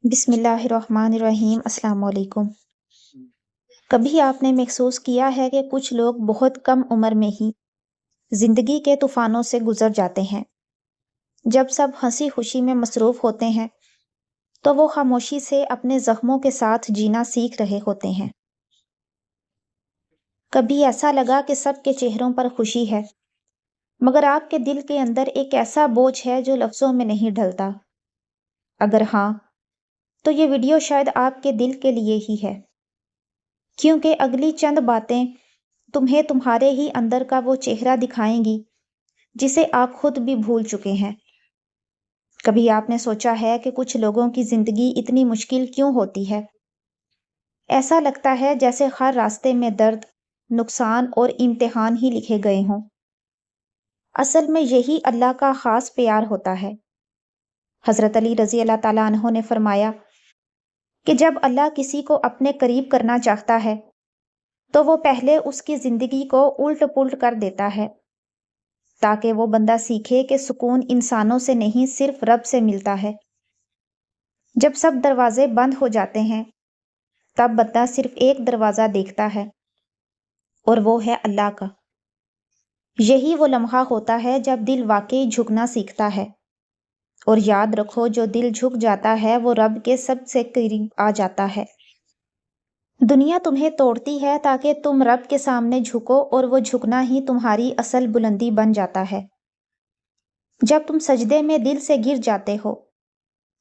بسم اللہ الرحمن الرحیم۔ السلام علیکم۔ کبھی آپ نے محسوس کیا ہے کہ کچھ لوگ بہت کم عمر میں ہی زندگی کے طوفانوں سے گزر جاتے ہیں؟ جب سب ہنسی خوشی میں مصروف ہوتے ہیں تو وہ خاموشی سے اپنے زخموں کے ساتھ جینا سیکھ رہے ہوتے ہیں۔ کبھی ایسا لگا کہ سب کے چہروں پر خوشی ہے، مگر آپ کے دل کے اندر ایک ایسا بوجھ ہے جو لفظوں میں نہیں ڈھلتا؟ اگر ہاں، تو یہ ویڈیو شاید آپ کے دل کے لیے ہی ہے، کیونکہ اگلی چند باتیں تمہیں تمہارے ہی اندر کا وہ چہرہ دکھائیں گی جسے آپ خود بھی بھول چکے ہیں۔ کبھی آپ نے سوچا ہے کہ کچھ لوگوں کی زندگی اتنی مشکل کیوں ہوتی ہے؟ ایسا لگتا ہے جیسے ہر راستے میں درد، نقصان اور امتحان ہی لکھے گئے ہوں۔ اصل میں یہی اللہ کا خاص پیار ہوتا ہے۔ حضرت علی رضی اللہ تعالیٰ عنہ نے فرمایا کہ جب اللہ کسی کو اپنے قریب کرنا چاہتا ہے تو وہ پہلے اس کی زندگی کو الٹ پلٹ کر دیتا ہے، تاکہ وہ بندہ سیکھے کہ سکون انسانوں سے نہیں صرف رب سے ملتا ہے۔ جب سب دروازے بند ہو جاتے ہیں تب بندہ صرف ایک دروازہ دیکھتا ہے، اور وہ ہے اللہ کا۔ یہی وہ لمحہ ہوتا ہے جب دل واقعی جھکنا سیکھتا ہے، اور یاد رکھو جو دل جھک جاتا ہے وہ رب کے سب سے قریب آ جاتا ہے۔ دنیا تمہیں توڑتی ہے تاکہ تم رب کے سامنے جھکو، اور وہ جھکنا ہی تمہاری اصل بلندی بن جاتا ہے۔ جب تم سجدے میں دل سے گر جاتے ہو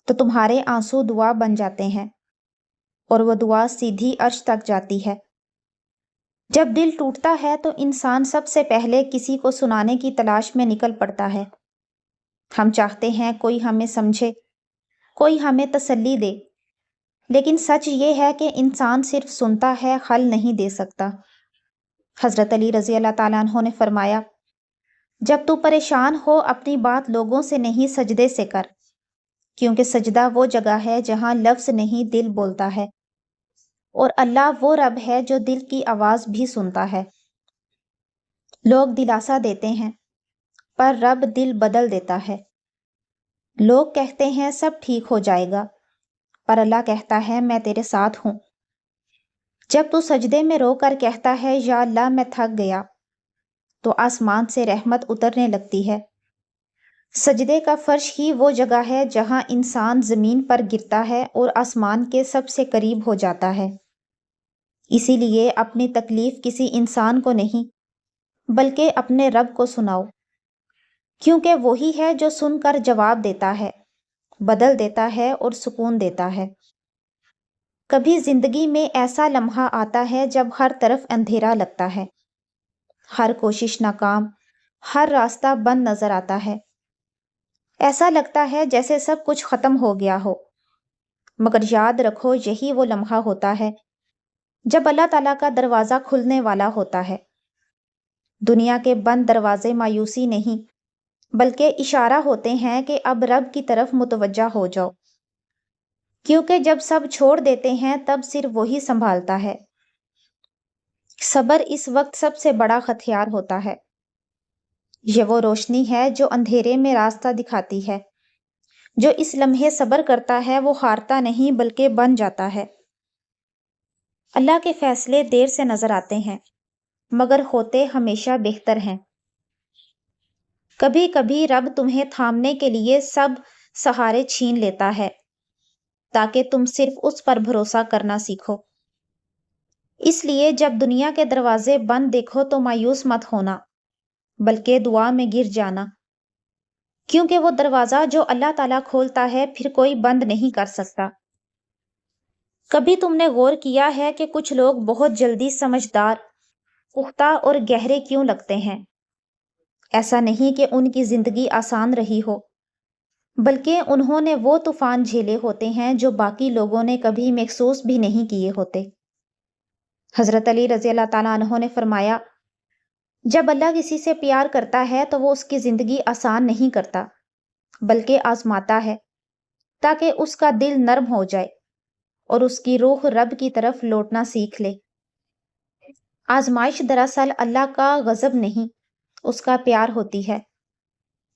تو تمہارے آنسو دعا بن جاتے ہیں، اور وہ دعا سیدھی عرش تک جاتی ہے۔ جب دل ٹوٹتا ہے تو انسان سب سے پہلے کسی کو سنانے کی تلاش میں نکل پڑتا ہے۔ ہم چاہتے ہیں کوئی ہمیں سمجھے، کوئی ہمیں تسلی دے، لیکن سچ یہ ہے کہ انسان صرف سنتا ہے، حل نہیں دے سکتا۔ حضرت علی رضی اللہ تعالیٰ عنہ نے فرمایا، جب تو پریشان ہو اپنی بات لوگوں سے نہیں سجدے سے کر، کیونکہ سجدہ وہ جگہ ہے جہاں لفظ نہیں دل بولتا ہے، اور اللہ وہ رب ہے جو دل کی آواز بھی سنتا ہے۔ لوگ دلاسا دیتے ہیں پر رب دل بدل دیتا ہے۔ لوگ کہتے ہیں سب ٹھیک ہو جائے گا، پر اللہ کہتا ہے میں تیرے ساتھ ہوں۔ جب تو سجدے میں رو کر کہتا ہے یا اللہ میں تھک گیا، تو آسمان سے رحمت اترنے لگتی ہے۔ سجدے کا فرش ہی وہ جگہ ہے جہاں انسان زمین پر گرتا ہے اور آسمان کے سب سے قریب ہو جاتا ہے۔ اسی لیے اپنی تکلیف کسی انسان کو نہیں بلکہ اپنے رب کو سناؤ، کیونکہ وہی ہے جو سن کر جواب دیتا ہے، بدل دیتا ہے اور سکون دیتا ہے۔ کبھی زندگی میں ایسا لمحہ آتا ہے جب ہر طرف اندھیرا لگتا ہے، ہر کوشش ناکام، ہر راستہ بند نظر آتا ہے۔ ایسا لگتا ہے جیسے سب کچھ ختم ہو گیا ہو، مگر یاد رکھو یہی وہ لمحہ ہوتا ہے جب اللہ تعالیٰ کا دروازہ کھلنے والا ہوتا ہے۔ دنیا کے بند دروازے مایوسی نہیں بلکہ اشارہ ہوتے ہیں کہ اب رب کی طرف متوجہ ہو جاؤ، کیونکہ جب سب چھوڑ دیتے ہیں تب صرف وہی سنبھالتا ہے۔ صبر اس وقت سب سے بڑا ہتھیار ہوتا ہے۔ یہ وہ روشنی ہے جو اندھیرے میں راستہ دکھاتی ہے۔ جو اس لمحے صبر کرتا ہے وہ ہارتا نہیں بلکہ بن جاتا ہے۔ اللہ کے فیصلے دیر سے نظر آتے ہیں مگر ہوتے ہمیشہ بہتر ہیں۔ کبھی کبھی رب تمہیں تھامنے کے لیے سب سہارے چھین لیتا ہے تاکہ تم صرف اس پر بھروسہ کرنا سیکھو۔ اس لیے جب دنیا کے دروازے بند دیکھو تو مایوس مت ہونا بلکہ دعا میں گر جانا، کیونکہ وہ دروازہ جو اللہ تعالیٰ کھولتا ہے پھر کوئی بند نہیں کر سکتا۔ کبھی تم نے غور کیا ہے کہ کچھ لوگ بہت جلدی سمجھدار، پختہ اور گہرے کیوں لگتے ہیں؟ ایسا نہیں کہ ان کی زندگی آسان رہی ہو، بلکہ انہوں نے وہ طوفان جھیلے ہوتے ہیں جو باقی لوگوں نے کبھی محسوس بھی نہیں کیے ہوتے۔ حضرت علی رضی اللہ تعالیٰ عنہ نے فرمایا، جب اللہ کسی سے پیار کرتا ہے تو وہ اس کی زندگی آسان نہیں کرتا بلکہ آزماتا ہے، تاکہ اس کا دل نرم ہو جائے اور اس کی روح رب کی طرف لوٹنا سیکھ لے۔ آزمائش دراصل اللہ کا غضب نہیں، اس کا پیار ہوتی ہے،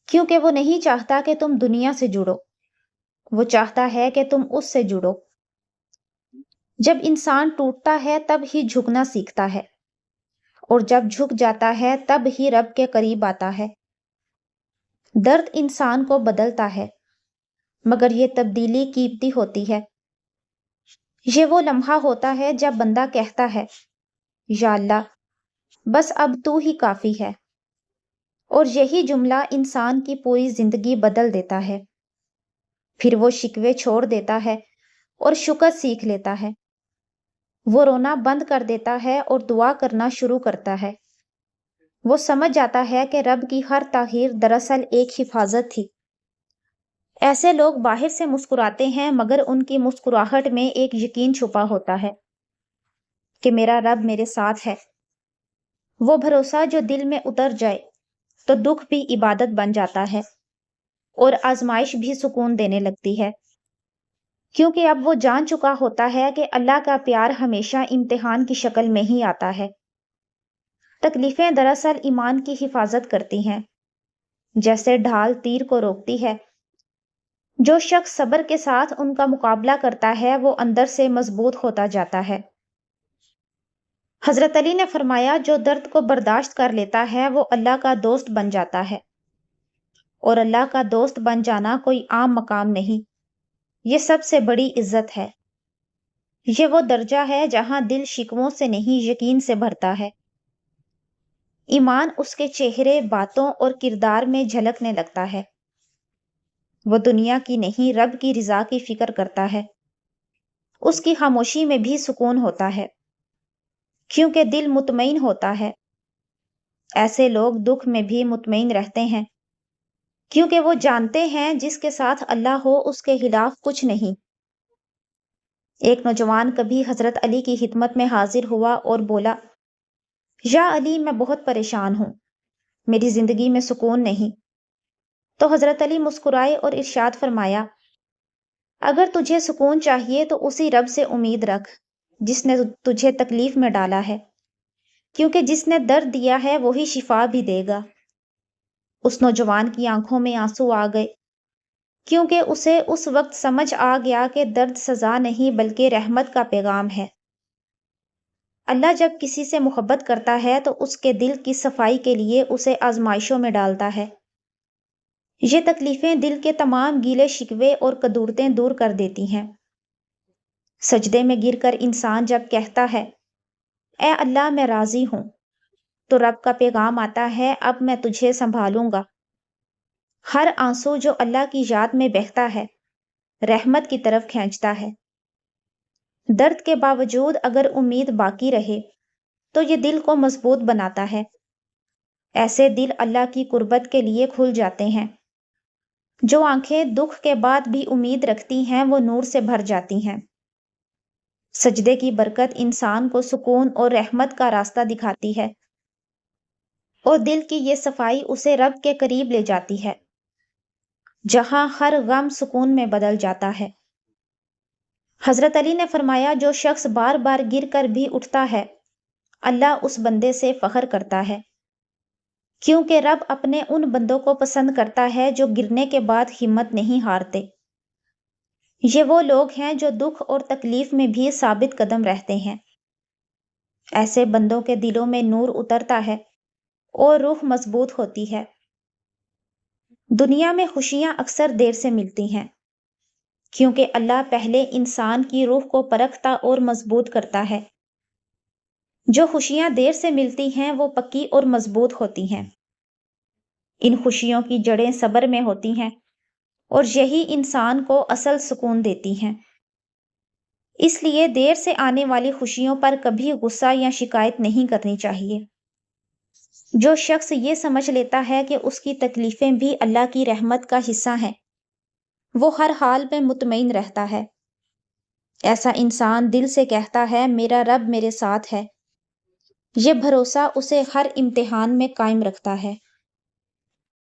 کیونکہ وہ نہیں چاہتا کہ تم دنیا سے جڑو، وہ چاہتا ہے کہ تم اس سے جڑو۔ جب انسان ٹوٹتا ہے تب ہی جھکنا سیکھتا ہے، اور جب جھک جاتا ہے تب ہی رب کے قریب آتا ہے۔ درد انسان کو بدلتا ہے، مگر یہ تبدیلی قیمتی ہوتی ہے۔ یہ وہ لمحہ ہوتا ہے جب بندہ کہتا ہے، یا اللہ، بس اب تو ہی کافی ہے، اور یہی جملہ انسان کی پوری زندگی بدل دیتا ہے۔ پھر وہ شکوے چھوڑ دیتا ہے اور شکر سیکھ لیتا ہے۔ وہ رونا بند کر دیتا ہے اور دعا کرنا شروع کرتا ہے۔ وہ سمجھ جاتا ہے کہ رب کی ہر تاخیر دراصل ایک حفاظت تھی۔ ایسے لوگ باہر سے مسکراتے ہیں، مگر ان کی مسکراہٹ میں ایک یقین چھپا ہوتا ہے کہ میرا رب میرے ساتھ ہے۔ وہ بھروسہ جو دل میں اتر جائے تو دکھ بھی عبادت بن جاتا ہے، اور آزمائش بھی سکون دینے لگتی ہے، کیونکہ اب وہ جان چکا ہوتا ہے کہ اللہ کا پیار ہمیشہ امتحان کی شکل میں ہی آتا ہے۔ تکلیفیں دراصل ایمان کی حفاظت کرتی ہیں، جیسے ڈھال تیر کو روکتی ہے۔ جو شخص صبر کے ساتھ ان کا مقابلہ کرتا ہے وہ اندر سے مضبوط ہوتا جاتا ہے۔ حضرت علی نے فرمایا، جو درد کو برداشت کر لیتا ہے وہ اللہ کا دوست بن جاتا ہے، اور اللہ کا دوست بن جانا کوئی عام مقام نہیں، یہ سب سے بڑی عزت ہے۔ یہ وہ درجہ ہے جہاں دل شکووں سے نہیں یقین سے بھرتا ہے۔ ایمان اس کے چہرے، باتوں اور کردار میں جھلکنے لگتا ہے۔ وہ دنیا کی نہیں، رب کی رضا کی فکر کرتا ہے۔ اس کی خاموشی میں بھی سکون ہوتا ہے، کیونکہ دل مطمئن ہوتا ہے۔ ایسے لوگ دکھ میں بھی مطمئن رہتے ہیں، کیونکہ وہ جانتے ہیں جس کے ساتھ اللہ ہو اس کے خلاف کچھ نہیں۔ ایک نوجوان کبھی حضرت علی کی خدمت میں حاضر ہوا اور بولا، یا علی، میں بہت پریشان ہوں، میری زندگی میں سکون نہیں۔ تو حضرت علی مسکرائے اور ارشاد فرمایا، اگر تجھے سکون چاہیے تو اسی رب سے امید رکھ جس نے تجھے تکلیف میں ڈالا ہے، کیونکہ جس نے درد دیا ہے وہی شفا بھی دے گا۔ اس نوجوان کی آنکھوں میں آنسو آ گئے، کیونکہ اسے اس وقت سمجھ آ گیا کہ درد سزا نہیں بلکہ رحمت کا پیغام ہے۔ اللہ جب کسی سے محبت کرتا ہے تو اس کے دل کی صفائی کے لیے اسے آزمائشوں میں ڈالتا ہے۔ یہ تکلیفیں دل کے تمام گیلے شکوے اور کدورتیں دور کر دیتی ہیں۔ سجدے میں گر کر انسان جب کہتا ہے، اے اللہ، میں راضی ہوں، تو رب کا پیغام آتا ہے، اب میں تجھے سنبھالوں گا۔ ہر آنسو جو اللہ کی یاد میں بہتا ہے، رحمت کی طرف کھینچتا ہے۔ درد کے باوجود اگر امید باقی رہے تو یہ دل کو مضبوط بناتا ہے۔ ایسے دل اللہ کی قربت کے لیے کھل جاتے ہیں۔ جو آنکھیں دکھ کے بعد بھی امید رکھتی ہیں وہ نور سے بھر جاتی ہیں۔ سجدے کی برکت انسان کو سکون اور رحمت کا راستہ دکھاتی ہے، اور دل کی یہ صفائی اسے رب کے قریب لے جاتی ہے، جہاں ہر غم سکون میں بدل جاتا ہے۔ حضرت علی نے فرمایا، جو شخص بار بار گر کر بھی اٹھتا ہے، اللہ اس بندے سے فخر کرتا ہے، کیونکہ رب اپنے ان بندوں کو پسند کرتا ہے جو گرنے کے بعد ہمت نہیں ہارتے۔ یہ وہ لوگ ہیں جو دکھ اور تکلیف میں بھی ثابت قدم رہتے ہیں۔ ایسے بندوں کے دلوں میں نور اترتا ہے اور روح مضبوط ہوتی ہے۔ دنیا میں خوشیاں اکثر دیر سے ملتی ہیں، کیونکہ اللہ پہلے انسان کی روح کو پرکھتا اور مضبوط کرتا ہے۔ جو خوشیاں دیر سے ملتی ہیں وہ پکی اور مضبوط ہوتی ہیں۔ ان خوشیوں کی جڑیں صبر میں ہوتی ہیں، اور یہی انسان کو اصل سکون دیتی ہیں۔ اس لیے دیر سے آنے والی خوشیوں پر کبھی غصہ یا شکایت نہیں کرنی چاہیے۔ جو شخص یہ سمجھ لیتا ہے کہ اس کی تکلیفیں بھی اللہ کی رحمت کا حصہ ہیں، وہ ہر حال میں مطمئن رہتا ہے۔ ایسا انسان دل سے کہتا ہے، میرا رب میرے ساتھ ہے۔ یہ بھروسہ اسے ہر امتحان میں قائم رکھتا ہے۔